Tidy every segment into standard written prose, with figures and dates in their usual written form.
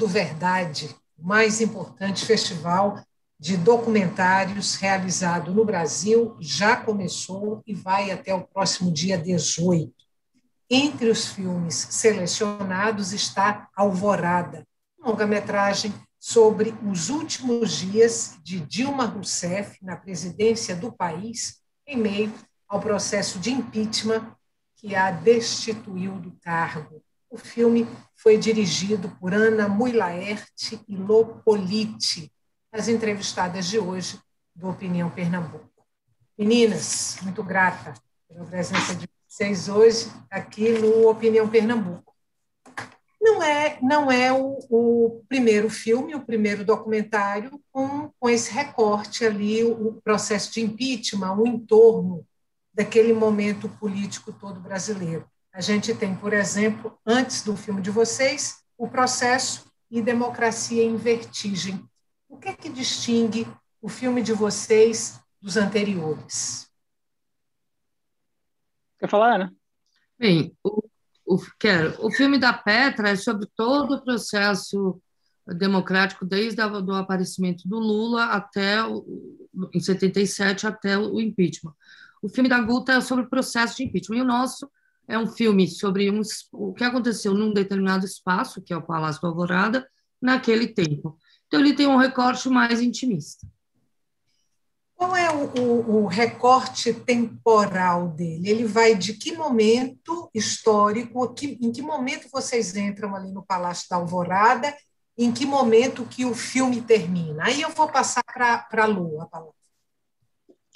Tudo Verdade, o mais importante festival de documentários realizado no Brasil, já começou e vai até o próximo dia 18. Entre os filmes selecionados está Alvorada, longa-metragem sobre os últimos dias de Dilma Rousseff na presidência do país, em meio ao processo de impeachment que a destituiu do cargo. O filme foi dirigido por Ana Mui Laerte e Lô Politi, as entrevistadas de hoje do Opinião Pernambuco. Meninas, muito grata pela presença de vocês hoje aqui no Opinião Pernambuco. Não é o primeiro filme, o primeiro documentário com esse recorte ali, o processo de impeachment, o entorno daquele momento político todo brasileiro. A gente tem, por exemplo, antes do filme de vocês, o Processo e Democracia em Vertigem. O que é que distingue o filme de vocês dos anteriores? Quer falar, Ana? Bem, o filme da Petra é sobre todo o processo democrático, desde o aparecimento do Lula em 77, até o impeachment. O filme da Guta é sobre o processo de impeachment, e o nosso é um filme sobre o que aconteceu num determinado espaço, que é o Palácio da Alvorada, naquele tempo. Então, ele tem um recorte mais intimista. Qual é o recorte temporal dele? Ele vai de que momento histórico, em que momento vocês entram ali no Palácio da Alvorada, em que momento que o filme termina? Aí eu vou passar para a Lu a palavra.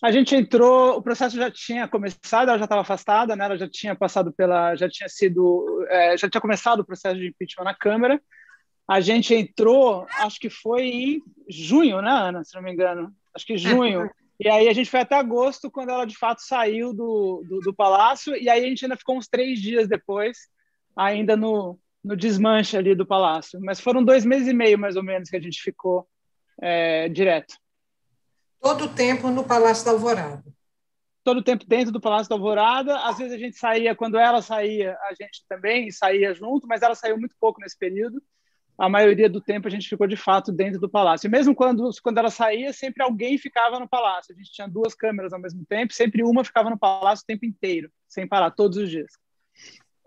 A gente entrou, o processo já tinha começado, ela já estava afastada, né? Ela já tinha passado já tinha começado o processo de impeachment na Câmara. A gente entrou, acho que foi em junho, né, Ana? Se não me engano. Acho que junho. E aí a gente foi até agosto, quando ela de fato saiu do Palácio, e aí a gente ainda ficou uns 3 dias depois, ainda no desmanche ali do Palácio. Mas foram 2 meses e meio, mais ou menos, que a gente ficou direto. Todo o tempo no Palácio da Alvorada? Todo o tempo dentro do Palácio da Alvorada. Às vezes a gente saía, quando ela saía, a gente também saía junto, mas ela saiu muito pouco nesse período. A maioria do tempo a gente ficou, de fato, dentro do palácio. E mesmo quando ela saía, sempre alguém ficava no palácio. A gente tinha 2 câmeras ao mesmo tempo, sempre uma ficava no palácio o tempo inteiro, sem parar, todos os dias.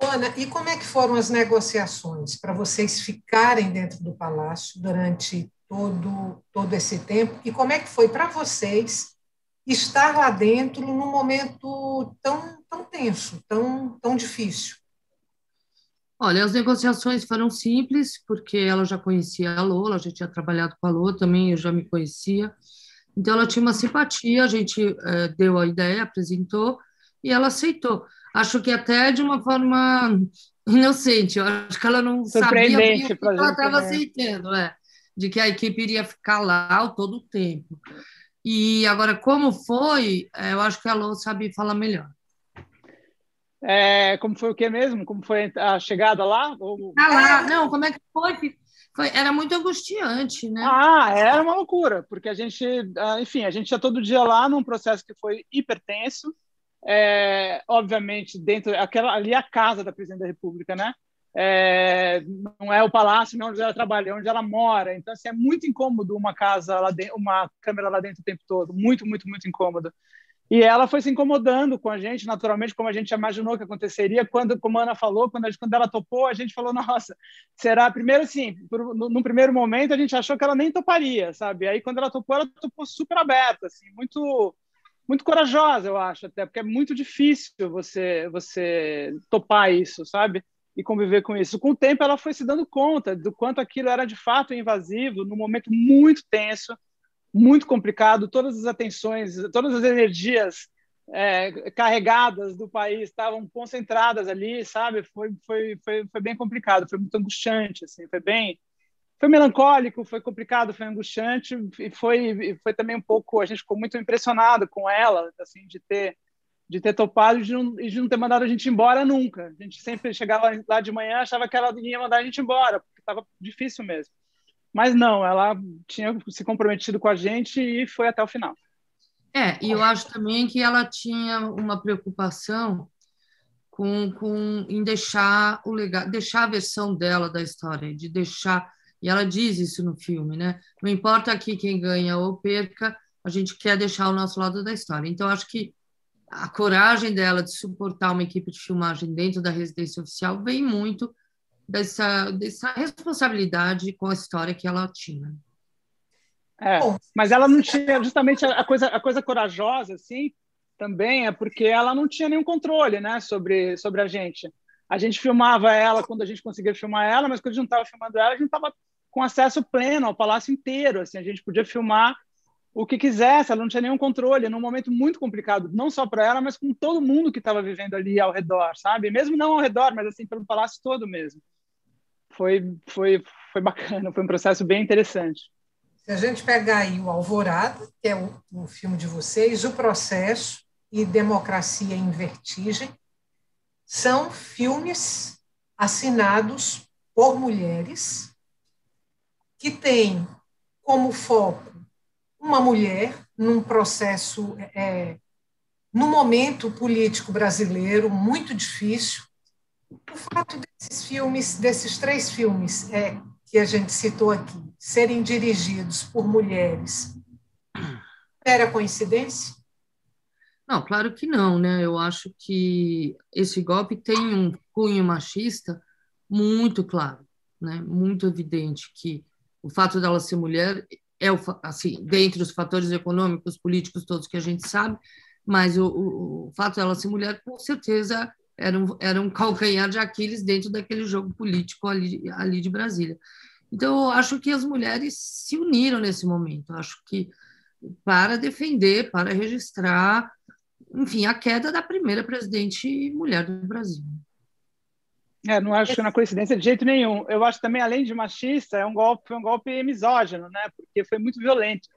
Ana, e como é que foram as negociações para vocês ficarem dentro do palácio durante todo esse tempo? E como é que foi para vocês estar lá dentro num momento tão tenso, tão difícil? Olha, as negociações foram simples, porque ela já conhecia a Lô, ela já tinha trabalhado com a Lô também, eu já me conhecia. Então, ela tinha uma simpatia, a gente deu a ideia, apresentou, e ela aceitou. Acho que até de uma forma inocente, eu acho que ela não sabia bem o que ela estava aceitando, de que a equipe iria ficar lá todo o tempo. E agora, como foi, eu acho que a Lô sabe falar melhor. Como foi o que mesmo? Como foi a chegada lá? Não, como é que foi? Era muito angustiante, né? Era uma loucura, porque a gente, enfim, a gente ia todo dia lá num processo que foi hipertenso, obviamente, ali é a casa da Presidente da República, né? Não é o palácio, não é onde ela trabalha, é onde ela mora. Então, assim, é muito incômodo uma câmera lá dentro o tempo todo, muito, muito, muito incômodo. E ela foi se incomodando com a gente, naturalmente, como a gente imaginou que aconteceria. Como a Ana falou, quando ela topou, a gente falou, nossa, será? Primeiro, assim, no primeiro momento, a gente achou que ela nem toparia, sabe? Aí, quando ela topou super aberta, assim, muito, muito corajosa, eu acho, até, porque é muito difícil você topar isso, sabe? E conviver com isso. Com o tempo, ela foi se dando conta do quanto aquilo era, de fato, invasivo, num momento muito tenso, muito complicado, todas as atenções, todas as energias carregadas do país estavam concentradas ali, sabe? Foi bem complicado, foi muito angustiante, assim, foi melancólico, foi complicado, foi angustiante e foi também um pouco, a gente ficou muito impressionado com ela, assim, de ter topado e de não ter mandado a gente embora nunca. A gente sempre chegava lá de manhã, achava que ela ia mandar a gente embora, porque estava difícil mesmo. Mas não, ela tinha se comprometido com a gente e foi até o final. E eu acho também que ela tinha uma preocupação em deixar o legado, deixar a versão dela da história, de deixar E ela diz isso no filme, né? Não importa aqui quem ganha ou perca, a gente quer deixar o nosso lado da história. Então, acho que a coragem dela de suportar uma equipe de filmagem dentro da residência oficial vem muito dessa responsabilidade com a história que ela tinha. Bom, mas ela não tinha, justamente a coisa corajosa, assim, também é porque ela não tinha nenhum controle, né, sobre a gente. A gente filmava ela quando a gente conseguia filmar ela, mas quando a gente não estava filmando ela, a gente estava com acesso pleno ao palácio inteiro, assim, a gente podia filmar o que quisesse, ela não tinha nenhum controle, num momento muito complicado, não só para ela, mas com todo mundo que estava vivendo ali ao redor, sabe? Mesmo não ao redor, mas assim, pelo palácio todo mesmo. Foi bacana, foi um processo bem interessante. Se a gente pegar aí o Alvorada, que é o filme de vocês, O Processo e Democracia em Vertigem, são filmes assinados por mulheres que têm como foco uma mulher num processo, no momento político brasileiro muito difícil. O fato desses filmes, desses 3 filmes que a gente citou aqui, serem dirigidos por mulheres, era coincidência? Não, claro que não, né? Eu acho que esse golpe tem um cunho machista muito claro, né? Muito evidente que o fato dela ser mulher é assim, dentre os fatores econômicos, políticos todos que a gente sabe, mas o fato dela ser mulher com certeza era um calcanhar de Aquiles dentro daquele jogo político ali de Brasília. Então, eu acho que as mulheres se uniram nesse momento. Eu acho que para defender, para registrar, enfim, a queda da primeira presidente mulher do Brasil. Não acho que não é coincidência de jeito nenhum. Eu acho também, além de machista, foi um golpe misógino, né? Porque foi muito violento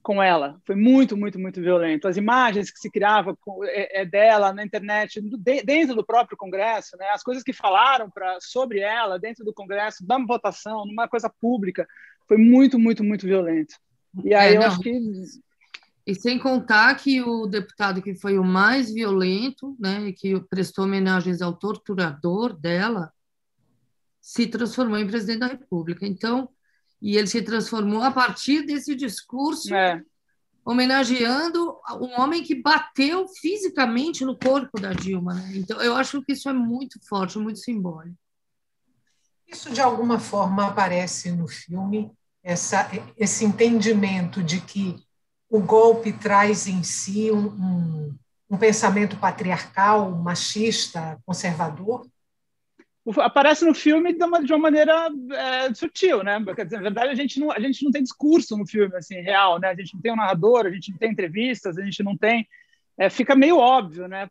com ela. Foi muito, muito, muito violento. As imagens que se criavam dela na internet, dentro do próprio Congresso, né? As coisas que falaram sobre ela dentro do Congresso, da votação, numa coisa pública, foi muito, muito, muito violento. E aí eu acho que... E sem contar que o deputado que foi o mais violento, né, e que prestou homenagens ao torturador dela, se transformou em presidente da República. Então, e ele se transformou a partir desse discurso, homenageando um homem que bateu fisicamente no corpo da Dilma, né? Então, eu acho que isso é muito forte, muito simbólico. Isso, de alguma forma, aparece no filme, esse entendimento de que o golpe traz em si um pensamento patriarcal, machista, conservador? Aparece no filme de uma maneira sutil, né? Quer dizer, na verdade, a gente não tem discurso no filme assim, real, né? A gente não tem um narrador, a gente não tem entrevistas, a gente não tem... fica meio óbvio, né?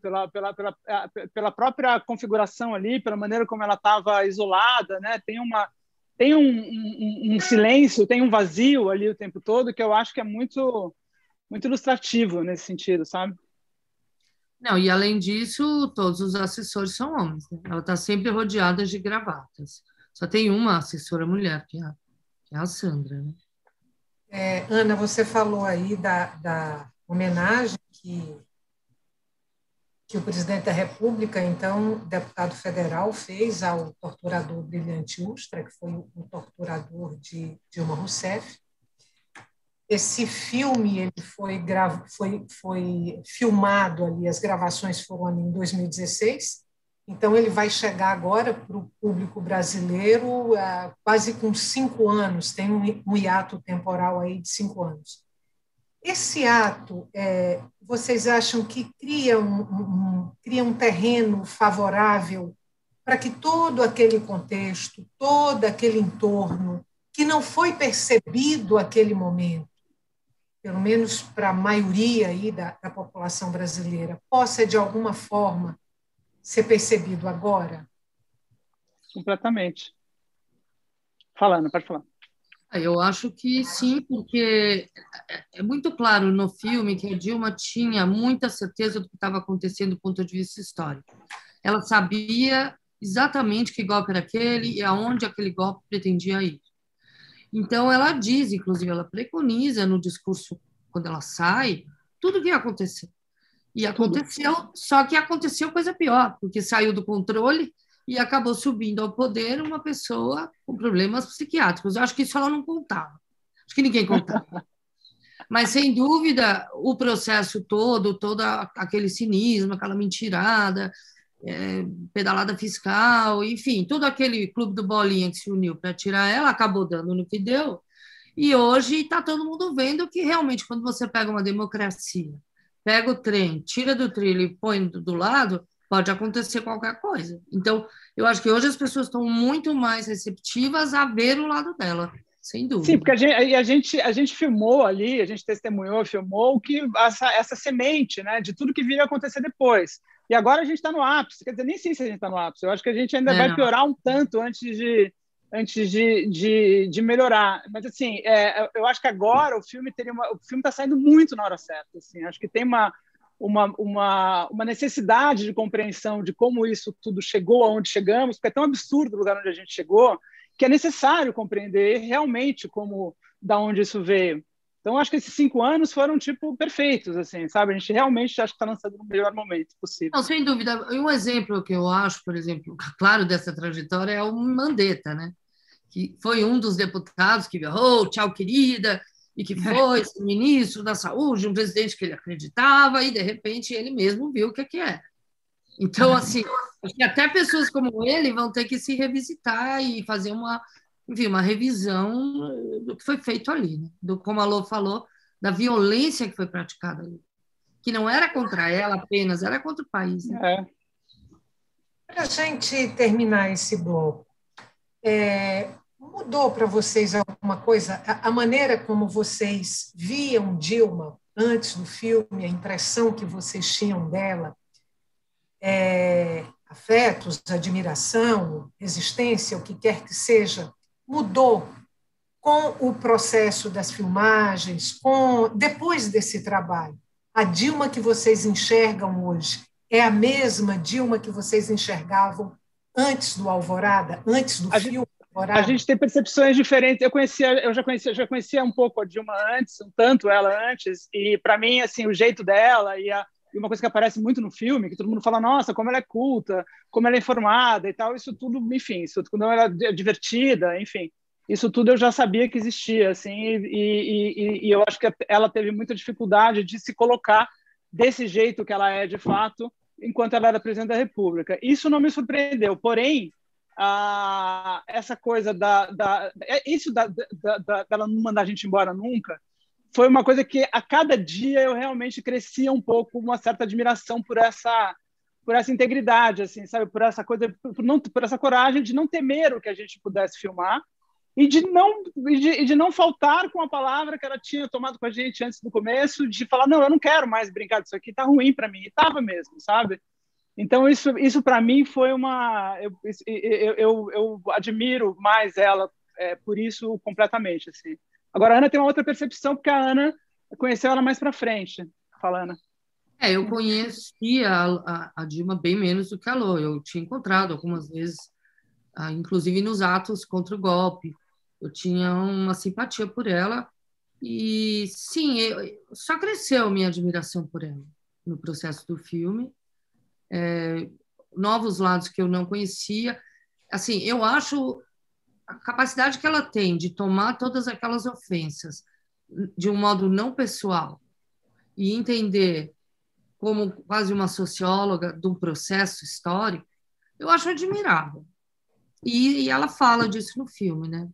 Pela própria configuração ali, pela maneira como ela estava isolada, né? Tem um silêncio, tem um vazio ali o tempo todo que eu acho que é muito, muito ilustrativo nesse sentido, sabe? Não, e além disso, todos os assessores são homens, né? Ela está sempre rodeada de gravatas. Só tem uma assessora mulher, que é a Sandra, né? Ana, você falou aí da homenagem que o presidente da República, então, deputado federal, fez ao torturador Brilhante Ustra, que foi o torturador de Dilma Rousseff. Esse filme ele foi filmado ali, as gravações foram em 2016, então ele vai chegar agora para o público brasileiro quase com 5 anos, tem um hiato temporal aí de 5 anos. Esse ato, vocês acham que cria um terreno favorável para que todo aquele contexto, todo aquele entorno, que não foi percebido naquele momento, pelo menos para a maioria aí da população brasileira, possa, de alguma forma, ser percebido agora? Completamente. Pode falar. Eu acho que sim, porque é muito claro no filme que a Dilma tinha muita certeza do que estava acontecendo do ponto de vista histórico. Ela sabia exatamente que golpe era aquele e aonde aquele golpe pretendia ir. Então, ela diz, inclusive, ela preconiza no discurso, quando ela sai, tudo o que ia acontecer. E aconteceu, só que aconteceu coisa pior, porque saiu do controle e acabou subindo ao poder uma pessoa com problemas psiquiátricos. Eu acho que isso ela não contava. Acho que ninguém contava. Mas, sem dúvida, o processo todo aquele cinismo, aquela mentirada, pedalada fiscal, enfim, todo aquele clube do Bolinha que se uniu para tirar ela, acabou dando no que deu. E hoje está todo mundo vendo que, realmente, quando você pega uma democracia, pega o trem, tira do trilho e põe do lado, pode acontecer qualquer coisa. Então, eu acho que hoje as pessoas estão muito mais receptivas a ver o lado dela, sem dúvida. Sim, porque a gente filmou ali, a gente testemunhou, filmou que essa semente, né, de tudo que viria a acontecer depois. E agora a gente está no ápice, quer dizer, nem sei se a gente está no ápice, eu acho que a gente ainda vai piorar um tanto antes de melhorar. Mas, assim, eu acho que agora o filme está saindo muito na hora certa. Assim, acho que tem uma necessidade de compreensão de como isso tudo chegou aonde chegamos, porque é tão absurdo o lugar onde a gente chegou, que é necessário compreender realmente da onde isso veio. Então, acho que esses 5 anos foram, tipo, perfeitos, assim, sabe? A gente realmente acho que está lançando no melhor momento possível. Não, sem dúvida. Um exemplo que eu acho, por exemplo, claro, dessa trajetória é o Mandetta, né? Que foi um dos deputados que viu, tchau, querida, e que foi ministro da Saúde, um presidente que ele acreditava, e, de repente, ele mesmo viu o que era. Então, assim, acho que até pessoas como ele vão ter que se revisitar e fazer uma revisão do que foi feito ali, né? Como a Lô falou, da violência que foi praticada ali, que não era contra ela apenas, era contra o país. Né? Para a gente terminar esse bloco, mudou para vocês alguma coisa? A maneira como vocês viam Dilma antes do filme, a impressão que vocês tinham dela, afetos, admiração, resistência, o que quer que seja, mudou com o processo das filmagens, depois desse trabalho? A Dilma que vocês enxergam hoje é a mesma Dilma que vocês enxergavam antes do Alvorada, antes do filme Alvorada? A gente tem percepções diferentes. Eu já conhecia um pouco a Dilma antes, um tanto ela antes, e para mim, assim, o jeito dela e uma coisa que aparece muito no filme, que todo mundo fala, nossa, como ela é culta, como ela é informada e tal, isso tudo, enfim, isso tudo, como ela é divertida, enfim, isso tudo eu já sabia que existia, assim, e eu acho que ela teve muita dificuldade de se colocar desse jeito que ela é, de fato, enquanto ela era presidente da República. Isso não me surpreendeu, porém, essa coisa dela não mandar a gente embora nunca, foi uma coisa que a cada dia eu realmente crescia um pouco, uma certa admiração por essa integridade, assim, sabe, por essa coisa, por essa coragem de não temer o que a gente pudesse filmar e de não faltar com a palavra que ela tinha tomado com a gente antes do começo, de falar, não, eu não quero mais brincar disso aqui, tá ruim para mim, e tava mesmo, sabe? Então isso para mim foi eu admiro mais ela por isso completamente, assim. Agora, a Ana tem uma outra percepção, porque a Ana conheceu ela mais para frente, falando. Eu conhecia a Dilma bem menos do que a Lô. Eu tinha encontrado algumas vezes, inclusive nos atos contra o golpe. Eu tinha uma simpatia por ela e, sim, só cresceu minha admiração por ela no processo do filme. Novos lados que eu não conhecia. Assim, eu acho a capacidade que ela tem de tomar todas aquelas ofensas de um modo não pessoal e entender como quase uma socióloga de um processo histórico, eu acho admirável. E ela fala disso no filme, né?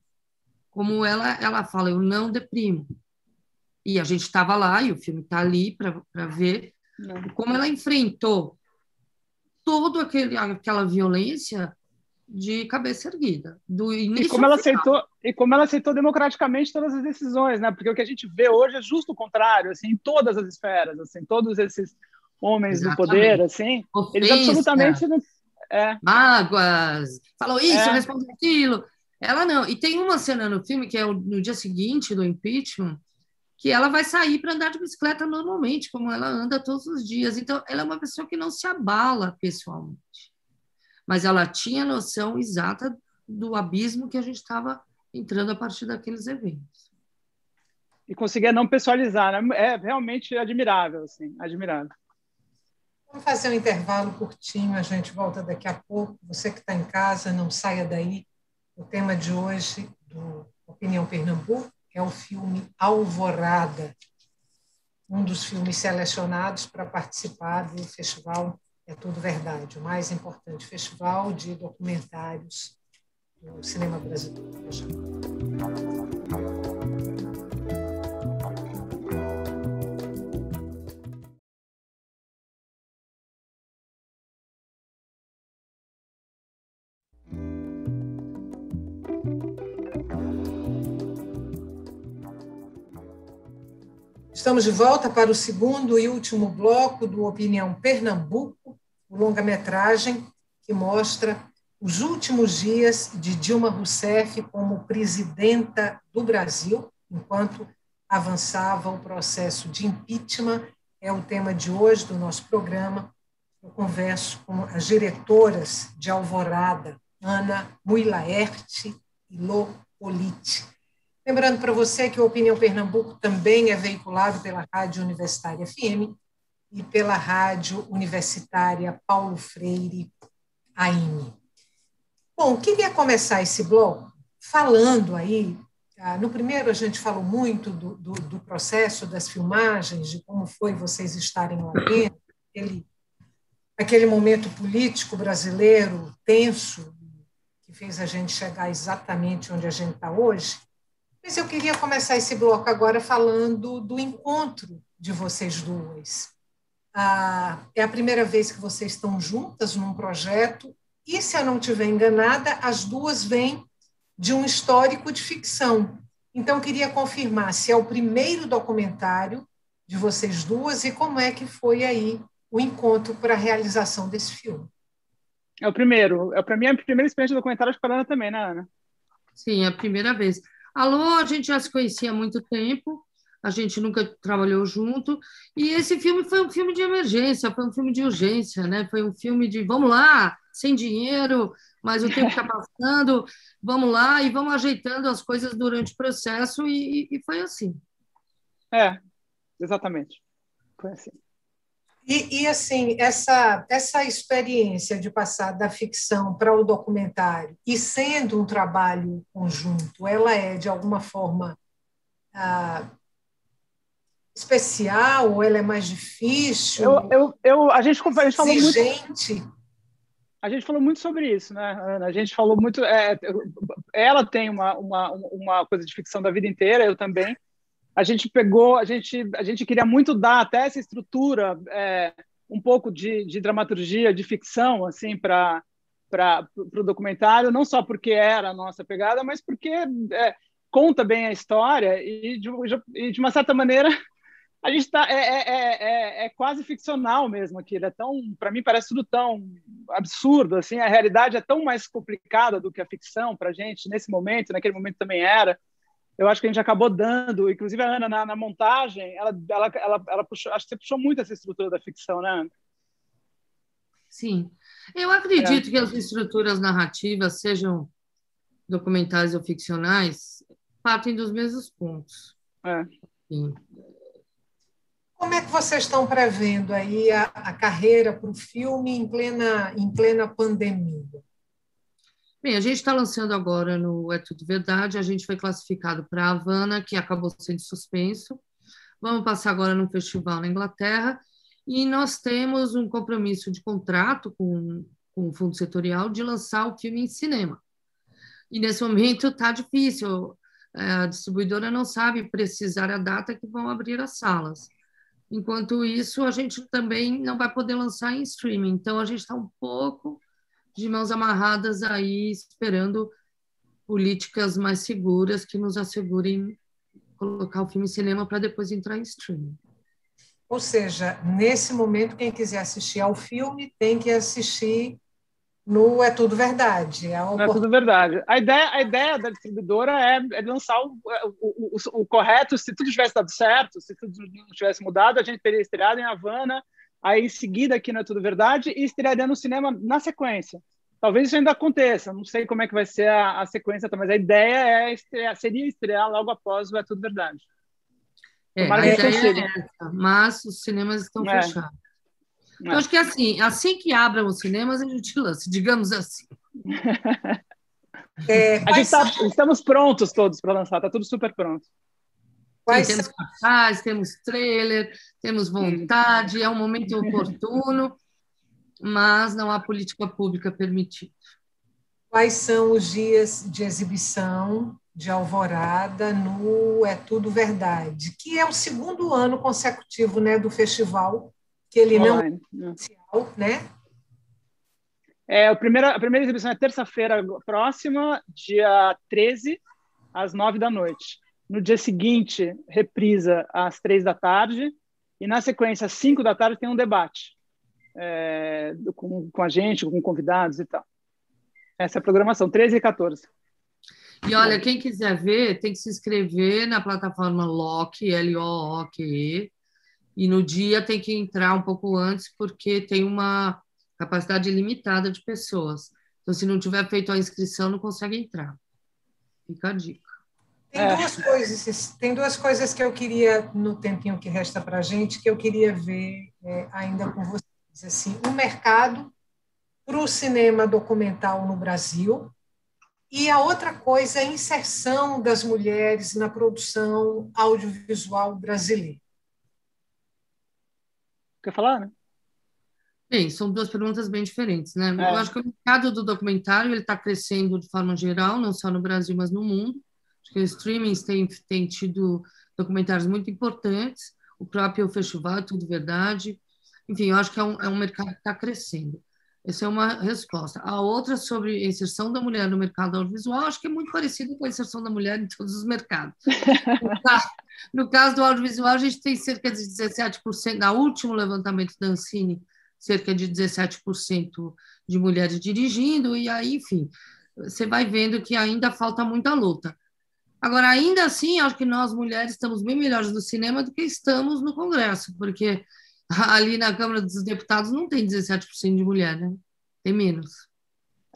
Como ela fala, eu não deprimo. E a gente estava lá, e o filme está ali para ver como ela enfrentou toda aquela violência de cabeça erguida. E como ela aceitou democraticamente todas as decisões, né? Porque o que a gente vê hoje é justo o contrário, assim, em todas as esferas, assim, todos esses homens do poder, assim, eles absolutamente não... mágoas, falou isso, respondeu aquilo. Ela não. E tem uma cena no filme que é no dia seguinte do impeachment, que ela vai sair para andar de bicicleta normalmente, como ela anda todos os dias. Então, ela é uma pessoa que não se abala pessoalmente. Mas ela tinha noção exata do abismo que a gente estava entrando a partir daqueles eventos. E conseguia não pessoalizar, né? É realmente admirável, assim, admirável. Vamos fazer um intervalo curtinho, a gente volta daqui a pouco. Você que está em casa, não saia daí. O tema de hoje do Opinião Pernambuco é o filme Alvorada, um dos filmes selecionados para participar do festival É Tudo Verdade, o mais importante festival de documentários do cinema brasileiro. Estamos de volta para o segundo e último bloco do Opinião Pernambuco, o longa-metragem que mostra os últimos dias de Dilma Rousseff como presidenta do Brasil, enquanto avançava o processo de impeachment. É o tema de hoje do nosso programa. Eu converso com as diretoras de Alvorada, Ana Mui-Laerte e Lô Politi. Lembrando para você que o Opinião Pernambuco também é veiculado pela Rádio Universitária FM e pela Rádio Universitária Paulo Freire AM. Bom, queria começar esse bloco falando aí, no primeiro a gente falou muito do processo das filmagens, de como foi vocês estarem lá dentro, aquele momento político brasileiro tenso, que fez a gente chegar exatamente onde a gente está hoje. Mas eu queria começar esse bloco agora falando do encontro de vocês duas. É a primeira vez que vocês estão juntas num projeto, e, se eu não estiver enganada, as duas vêm de um histórico de ficção. Então, eu queria confirmar se é o primeiro documentário de vocês duas e como é que foi aí o encontro para a realização desse filme. É o primeiro. Para mim, é a primeira experiência de documentário, acho que para a Ana também, né, Ana? Sim, é a primeira vez. Alô, a gente já se conhecia há muito tempo, a gente nunca trabalhou junto, e esse filme foi um filme de emergência, foi um filme de urgência, né? Foi um filme de vamos lá, sem dinheiro, mas o tempo está passando, vamos lá e vamos ajeitando as coisas durante o processo, e foi assim. Exatamente. Foi assim. E assim, essa experiência de passar da ficção para o documentário, e sendo um trabalho conjunto, ela é, de alguma forma, especial, ou ela é mais difícil, a gente falou exigente? Muito, a gente falou muito sobre isso, né, Ana? A gente falou muito... ela tem uma coisa de ficção da vida inteira, eu também. A gente queria muito dar até essa estrutura, um pouco de dramaturgia, de ficção, assim, para o documentário, não só porque era a nossa pegada, mas porque conta bem a história e de uma certa maneira, a gente é quase ficcional mesmo aquilo. Para mim, parece tudo tão absurdo, assim, a realidade é tão mais complicada do que a ficção para a gente, nesse momento, naquele momento também era. Eu acho que a gente acabou dando, inclusive a Ana, na montagem, ela puxou, acho que você puxou muito essa estrutura da ficção, né, Ana? Sim. Eu acredito que as estruturas narrativas, sejam documentais ou ficcionais, partem dos mesmos pontos. Sim. Como é que vocês estão prevendo aí a carreira para o filme em plena pandemia? Bem, a gente está lançando agora no É Tudo Verdade, a gente foi classificado para a Havana, que acabou sendo suspenso. Vamos passar agora num festival na Inglaterra, e nós temos um compromisso de contrato com o Fundo Setorial de lançar o filme em cinema. E nesse momento está difícil, a distribuidora não sabe precisar a data que vão abrir as salas. Enquanto isso, a gente também não vai poder lançar em streaming, então a gente está um pouco de mãos amarradas aí, esperando políticas mais seguras que nos assegurem colocar o filme em cinema para depois entrar em streaming. Ou seja, nesse momento, quem quiser assistir ao filme tem que assistir no É Tudo Verdade. No É Tudo Verdade. A ideia da distribuidora é lançar o correto. Se tudo tivesse dado certo, se tudo não tivesse mudado, a gente teria estreado em Havana, aí em seguida aqui no É Tudo Verdade, e estrearia no cinema na sequência. Talvez isso ainda aconteça, não sei como é que vai ser a sequência, mas a ideia seria estrear logo após o É Tudo Verdade. A ideia é essa, mas os cinemas estão fechados. Eu acho que assim que abram os cinemas, a gente lança, digamos assim. Estamos prontos todos para lançar, está tudo super pronto. Sim, temos cartaz, temos trailer, temos vontade, é um momento oportuno, mas não há política pública permitida. Quais são os dias de exibição de Alvorada no É Tudo Verdade, que é o segundo ano consecutivo, né, do festival, que ele online, não é oficial, né? A primeira exibição é terça-feira próxima, dia 13, às 9 da noite. No dia seguinte, reprisa às 3 da tarde, e na sequência, às 5 da tarde, tem um debate com a gente, com convidados e tal. Essa é a programação, 13 e 14. E olha, quem quiser ver, tem que se inscrever na plataforma LOOKE, L-O-O-Q-E, e no dia tem que entrar um pouco antes, porque tem uma capacidade limitada de pessoas. Então, se não tiver feito a inscrição, não consegue entrar. Fica a dica. Tem duas coisas que eu queria, no tempinho que resta para a gente, que eu queria ver ainda com vocês. Assim, o mercado para o cinema documental no Brasil, e a outra coisa é a inserção das mulheres na produção audiovisual brasileira. Quer falar, né? Bem, são duas perguntas bem diferentes, né? Eu acho que o mercado do documentário está crescendo de forma geral, não só no Brasil, mas no mundo. Acho que os streamings têm tido documentários muito importantes, o próprio festival é Tudo Verdade. Enfim, eu acho que é um mercado que está crescendo. Essa é uma resposta. A outra sobre a inserção da mulher no mercado audiovisual, acho que é muito parecido com a inserção da mulher em todos os mercados. No caso do audiovisual, a gente tem cerca de 17%, no último levantamento da Ancine, cerca de 17% de mulheres dirigindo, e aí, enfim, você vai vendo que ainda falta muita luta. Agora, ainda assim, acho que nós, mulheres, estamos bem melhores no cinema do que estamos no Congresso, porque ali na Câmara dos Deputados não tem 17% de mulher, né? Tem menos.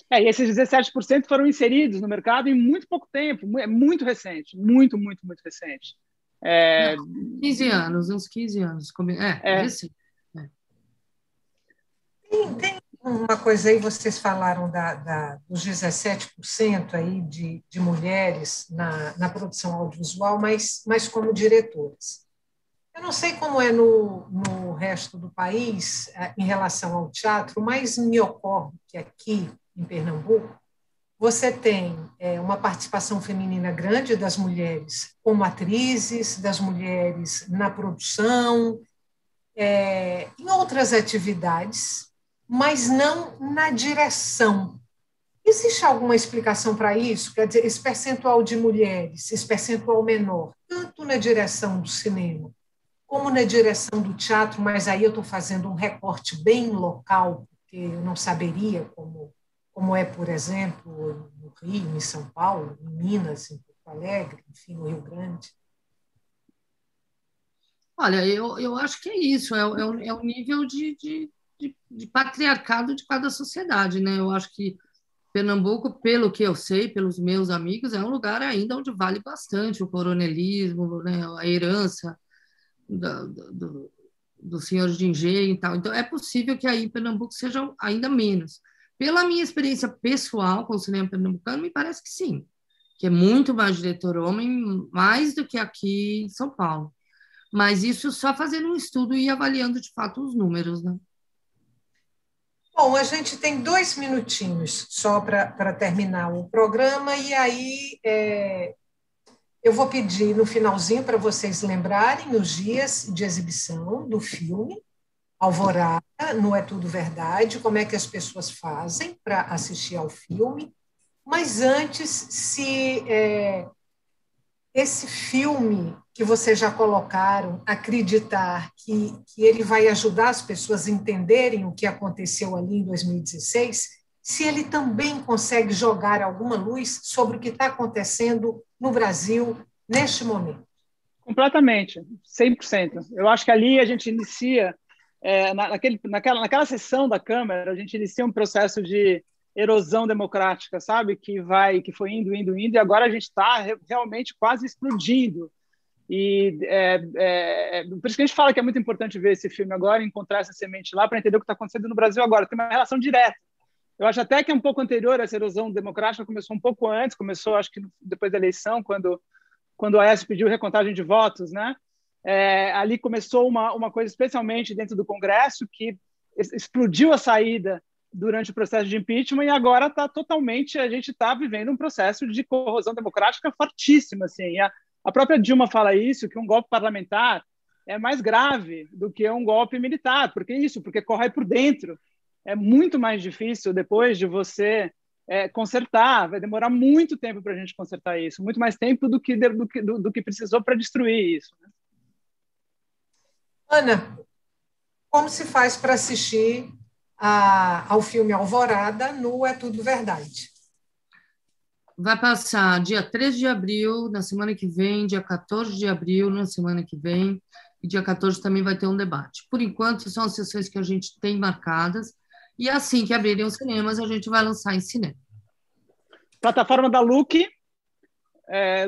E esses 17% foram inseridos no mercado em muito pouco tempo, é muito recente, muito, muito, muito recente. 15 anos, uns 15 anos. Recente. Tem uma coisa aí, vocês falaram dos 17% aí de mulheres na produção audiovisual, mas como diretoras. Eu não sei como é no resto do país em relação ao teatro, mas me ocorre que aqui em Pernambuco você tem uma participação feminina grande das mulheres como atrizes, das mulheres na produção, em outras atividades, mas não na direção. Existe alguma explicação para isso? Quer dizer, esse percentual de mulheres, esse percentual menor, tanto na direção do cinema como na direção do teatro, mas aí eu estou fazendo um recorte bem local, porque eu não saberia como é, por exemplo, no Rio, em São Paulo, em Minas, em Porto Alegre, enfim, no Rio Grande. Olha, eu acho que é isso, é o nível de patriarcado de cada sociedade, né? Eu acho que Pernambuco, pelo que eu sei, pelos meus amigos, é um lugar ainda onde vale bastante o coronelismo, né? A herança do senhor de engenho e tal. Então, é possível que aí em Pernambuco seja ainda menos. Pela minha experiência pessoal com o cinema pernambucano, me parece que sim, que é muito mais diretor homem, mais do que aqui em São Paulo. Mas isso só fazendo um estudo e avaliando de fato os números, né? Bom, a gente tem 2 minutinhos só para terminar o programa, e aí eu vou pedir no finalzinho para vocês lembrarem os dias de exibição do filme Alvorada, no É Tudo Verdade, como é que as pessoas fazem para assistir ao filme. Mas antes, se esse filme que vocês já colocaram, acreditar que ele vai ajudar as pessoas a entenderem o que aconteceu ali em 2016, se ele também consegue jogar alguma luz sobre o que está acontecendo no Brasil neste momento. Completamente, 100%. Eu acho que ali a gente inicia, naquela sessão da Câmara, a gente inicia um processo de erosão democrática, sabe? Que foi indo, e agora a gente está realmente quase explodindo E por isso que a gente fala que é muito importante ver esse filme agora, encontrar essa semente lá para entender o que está acontecendo no Brasil agora. Tem uma relação direta. Eu acho até que é um pouco anterior, essa erosão democrática começou um pouco antes, começou acho que depois da eleição, quando o Aécio pediu recontagem de votos, né? Ali começou uma coisa, especialmente dentro do Congresso, que explodiu a saída durante o processo de impeachment, e agora a gente está vivendo um processo de corrosão democrática fortíssima. Assim. A própria Dilma fala isso, que um golpe parlamentar é mais grave do que um golpe militar. Por que isso? Porque corre por dentro. É muito mais difícil depois de você consertar. Vai demorar muito tempo para a gente consertar isso, muito mais tempo do que precisou para destruir isso. Né? Ana, como se faz para assistir ao filme Alvorada no É Tudo Verdade? Vai passar dia 13 de abril, na semana que vem, dia 14 de abril, na semana que vem, e dia 14 também vai ter um debate. Por enquanto, são as sessões que a gente tem marcadas, e assim que abrirem os cinemas, a gente vai lançar em cinema. Plataforma da Look,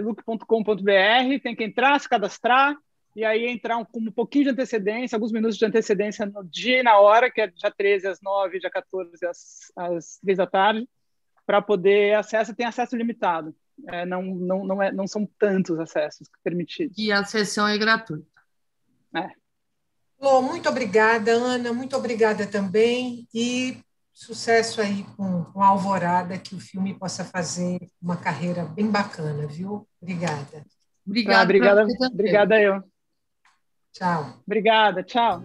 look.com.br, tem que entrar, se cadastrar, e aí entrar com um pouquinho de antecedência, alguns minutos de antecedência no dia e na hora, que é dia 13 às 9, dia 14 às 3 da tarde, para poder acesso, tem acesso limitado. Não são tantos acessos permitidos. E a sessão é gratuita. Lô, muito obrigada, Ana, muito obrigada também, e sucesso aí com a Alvorada, que o filme possa fazer uma carreira bem bacana, viu? Obrigada. Obrigada eu. Tchau. Obrigada, tchau.